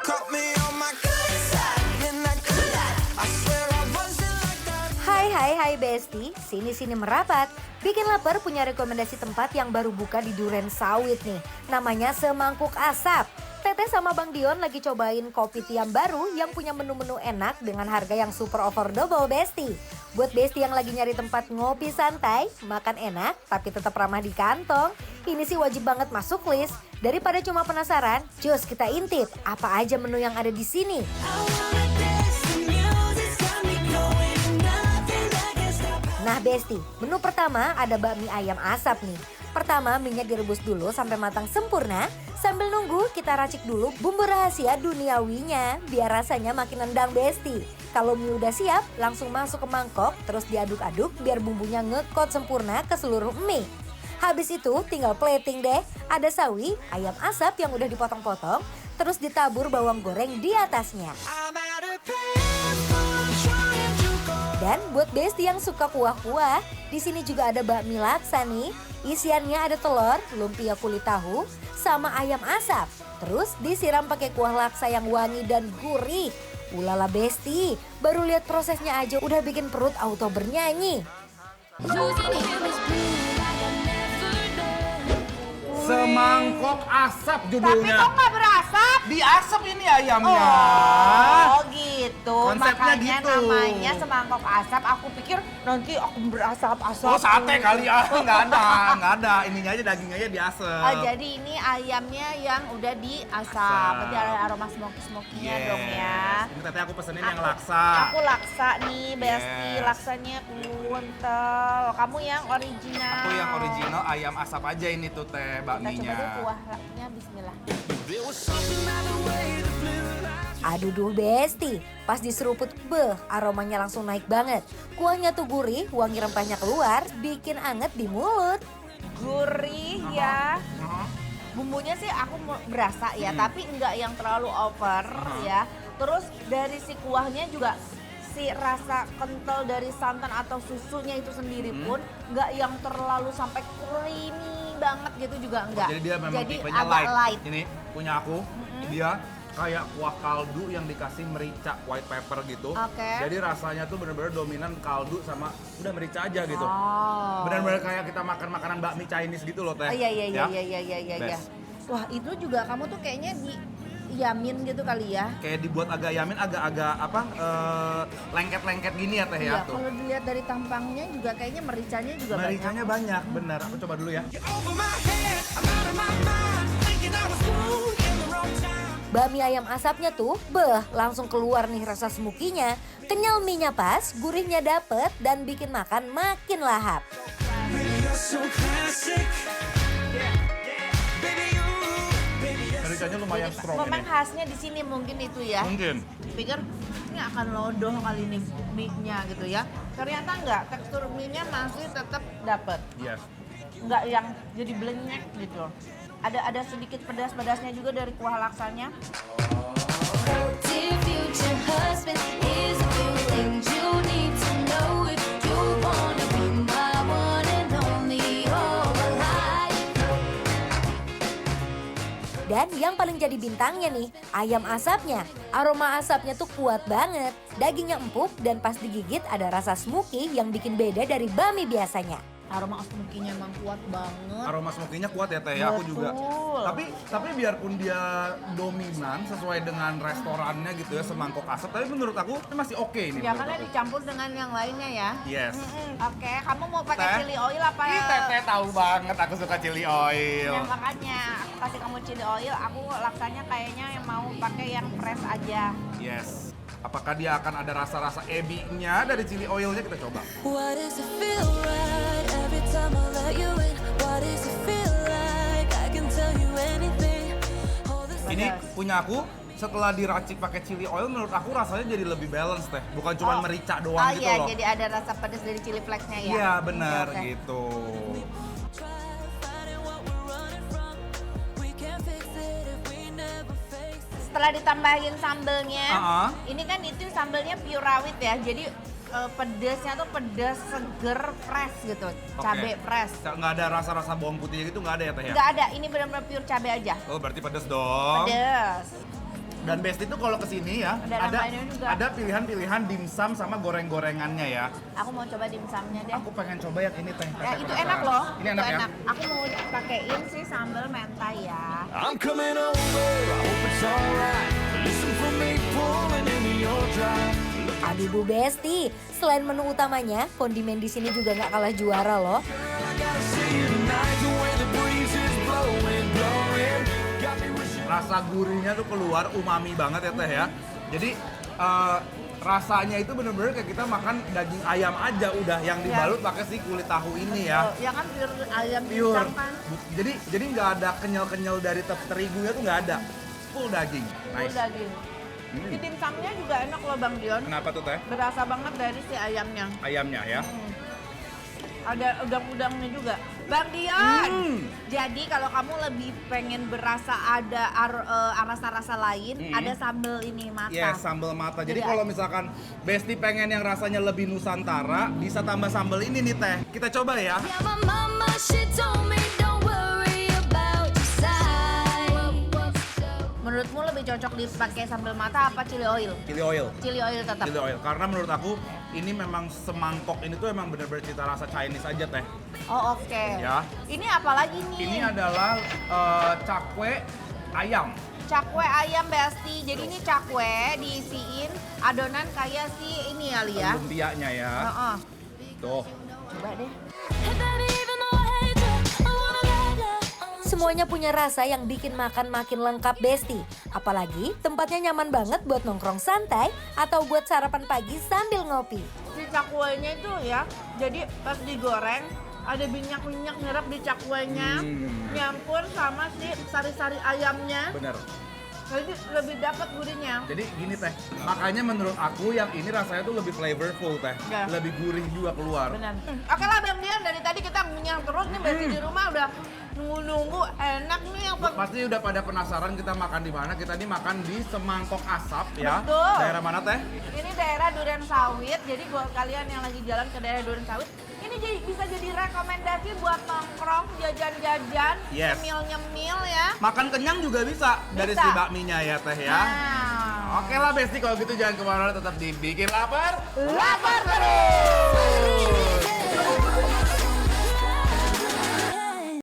Caught me on my good side, then I could lie. I swear I wasn't like that. Hai Besti, sini merapat. Bikin lapar punya rekomendasi tempat yang baru buka di Duren Sawit nih. Namanya Semangkuk Asap. Teteh sama Bang Dion lagi cobain kopi tiam baru yang punya menu-menu enak dengan harga yang super affordable Besti. Buat Besti yang lagi nyari tempat ngopi santai, makan enak tapi tetap ramah di kantong, ini sih wajib banget masuk list. Daripada cuma penasaran, cus kita intip apa aja menu yang ada di sini. I wanna dance, the music's got me going, nothing that can stop. Nah Besti, menu pertama ada bakmi ayam asap nih. Pertama minyak direbus dulu sampai matang sempurna. Sambil nunggu kita racik dulu bumbu rahasia duniawinya biar rasanya makin nendang Besti. Kalau mie udah siap langsung masuk ke mangkok terus diaduk-aduk biar bumbunya ngekot sempurna ke seluruh mie. Habis itu tinggal plating deh. Ada sawi, ayam asap yang udah dipotong-potong terus ditabur bawang goreng di atasnya. I'm at a payphone trying to go. Dan buat Besti yang suka kuah-kuah, di sini juga ada bakmi laksa nih. Isiannya ada telur, lumpia kulit tahu, sama ayam asap. Terus disiram pakai kuah laksa yang wangi dan gurih. Ulala Besti, baru lihat prosesnya aja udah bikin perut auto bernyanyi. Semangkok asap Tapi judulnya. kok nggak berasap? Diasap ini ayamnya. Oh gitu. Konsepnya Makanya gitu. namanya semangkok asap. Aku pikir nanti aku berasap-asap. Oh sate kali ya, nggak ada. Ininya aja dagingnya aja diasap. Oh, jadi ini ayamnya yang udah diasap. Asap. Berarti ada aroma smoky-smokinya Yes. dong ya. Ini teteh aku pesenin yang Aku- laksa. Aku laksa nih, Besti. Yes. Laksanya kental. Kamu yang original. Aku yang original ayam asap aja ini tuh teh Kita bakminya. coba dulu kuahnya, bismillah. There was something about the way the blue lights. Aduh duh Besti, pas diseruput aromanya langsung naik banget. Kuahnya tuh gurih, wangi rempahnya keluar, bikin anget di mulut. Gurih ya. Bumbunya sih aku berasa ya, tapi enggak yang terlalu over ya. Terus dari si kuahnya juga si rasa kental dari santan atau susunya itu sendiri pun enggak yang terlalu sampai creamy banget gitu juga enggak. Jadi dia memang Jadi tipenya agak light. Ini punya aku, dia kayak kuah kaldu yang dikasih merica white pepper gitu. Oke. Jadi rasanya tuh bener-bener dominan kaldu sama udah merica aja gitu. Oh. Bener-bener kayak kita makan makanan bakmi Chinese gitu loh teh. Iya iya iya Ya? iya iya iya. Best. Wah, itu juga kamu tuh kayaknya diyamin gitu kali ya. Kayak dibuat agak yamin, agak-agak apa lengket-lengket gini ya teh Iya, ya tuh. kalau dilihat dari tampangnya juga kayaknya mericanya juga Mericanya banyak, bener. Aku coba dulu ya. Over my head, I'm out of my mind, thinking I was through in the wrong time. Bakmi ayam asapnya tuh, langsung keluar nih rasa smokinya. Kenyal mie-nya pas, gurihnya dapet, dan bikin makan makin lahap. Baby, you're so classic. Baby, you, baby, you're Mericanya lumayan strong Memang ini. khasnya di sini mungkin itu ya. Mungkin. Pikir ini akan lodoh kali ini mie-nya gitu ya. Ternyata enggak, tekstur mie-nya masih tetap dapet. Yes. Enggak yang jadi blenyek gitu. Ada sedikit pedas-pedasnya juga dari kuah laksanya. Dear future husband, here's a few things you need to know if you wanna be my one and only all my life. Dan yang paling jadi bintangnya nih, ayam asapnya. Aroma asapnya tuh kuat banget. Dagingnya empuk dan pas digigit ada rasa smoky yang bikin beda dari bakmi biasanya. Aroma smoky-nya emang kuat banget. Aroma smokinya kuat ya teh ya, aku juga. Betul. Tapi biarpun dia dominan sesuai dengan restorannya gitu ya, semangkok asap, tapi menurut aku ini masih oke ini. Ya menurut karena aku. dicampur dengan yang lainnya ya. Yes. Oke, kamu mau pakai Teh? chili oil apa? Ih, teteh tahu banget aku suka chili oil. Ya makanya aku kasih kamu chili oil, aku laksanya kayaknya yang mau pakai yang fresh aja. Yes. Apakah dia akan ada rasa-rasa ebi-nya dari chili oilnya, kita coba. Why does it feel right every time I let you in? Why does it feel like I can tell you anything? All this Ini Pedas. punya aku, setelah diracik pakai chili oil menurut aku rasanya jadi lebih balance teh. Bukan cuma merica doang gitu iya, loh. jadi ada rasa pedas dari chili flakes-nya ya. Iya benar Oke, oke. gitu. try fighting what we're running from. We can't fix it if we never face it. Setelah ditambahin sambelnya, Uh-uh. ini kan itu sambelnya pure rawit ya, jadi pedasnya tuh pedas seger fresh gitu, Oke. cabe fresh. Nggak ada rasa-rasa bawang putihnya gitu, nggak ada ya teh ya? Nggak ada, ini benar-benar pure cabe aja. Oh berarti pedas dong. Pedas. Dan Besti tuh kalau kesini ya, Ada namanya juga. ada pilihan-pilihan dimsum sama goreng-gorengannya ya. Aku mau coba dimsumnya deh. Aku pengen coba yang ini teh. Ya, itu enak loh. Ini enak ya? Aku mau pakein sih sambal mentai ya. I'm coming over, I hope it's alright. Listen for me pulling into your drive. Aduh Bu Besti, selain menu utamanya, kondimen di sini juga nggak kalah juara loh. I gotta see you tonight, the way the breeze is blowing, blowing. Got me wishing. Rasa gurihnya tuh keluar, umami banget ya teh ya. Jadi rasanya itu bener-bener kayak kita makan daging ayam aja udah yang dibalut pakai si kulit tahu ini ya. Ya kan pure ayam Pure. dimsum kan. Jadi nggak ada kenyal-kenyal dari terigunya tuh nggak ada. Full daging. Full Nice. daging. Si dimsumnya juga enak loh Bang Dion. Kenapa tuh teh? Berasa banget dari si ayamnya. Ayamnya ya. Ada udang-udangnya juga. Bang Dion, Hmm. jadi kalau kamu lebih pengen berasa ada rasa-rasa lain, ada sambal ini mata. Yes, sambal mata. Jadi Jadi kalau misalkan Besti pengen yang rasanya lebih Nusantara, bisa tambah sambal ini nih teh. Kita coba ya. Yeah, my mama, she told me don't worry about your size. Menurutmu lebih cocok dipakai sambal mata apa chili oil? Chili oil. Chili oil tetap. Chili oil. Karena menurut aku ini memang semangkok ini tuh emang bener-bener cita rasa Chinese aja teh. Oh oke. Ya. Ini apa lagi nih? Ini adalah cakwe ayam. Cakwe ayam Besti. Jadi ini cakwe diisiin adonan kayak si ini kali ya. Lumpianya ya. Heeh. Tuh. Coba deh. Hey baby, even though I hate you, I wanna let you. Semuanya punya rasa yang bikin makan makin lengkap Besti. Apalagi tempatnya nyaman banget buat nongkrong santai atau buat sarapan pagi sambil ngopi. Si cakwenya itu ya, jadi pas digoreng ada minyak-minyak nyerap di cakwenya, nyampur sama si sari-sari ayamnya, Bener. jadi lebih dapat gurihnya. Jadi gini teh, makanya menurut aku yang ini rasanya tuh lebih flavorful teh, Ya. lebih gurih juga keluar. Benar. Oke lah Bang Dian, dari tadi kita ngunyah terus nih Besti di rumah udah nunggu-nunggu enak nih yang Pasti udah pada penasaran kita makan di mana? Kita nih makan di Semangkok Asap ya. Betul. Daerah mana teh? Ini daerah Duren Sawit, jadi buat kalian yang lagi jalan ke daerah Duren Sawit, ini bisa jadi rekomendasi buat nongkrong, jajan-jajan, Yes. nyemil-nyemil ya. Makan kenyang juga bisa dari Bisa. si bakminya ya teh ya. Nah. Oke lah Besti kalau gitu jangan kemana-mana, tetap dibikin lapar. Lapar terus!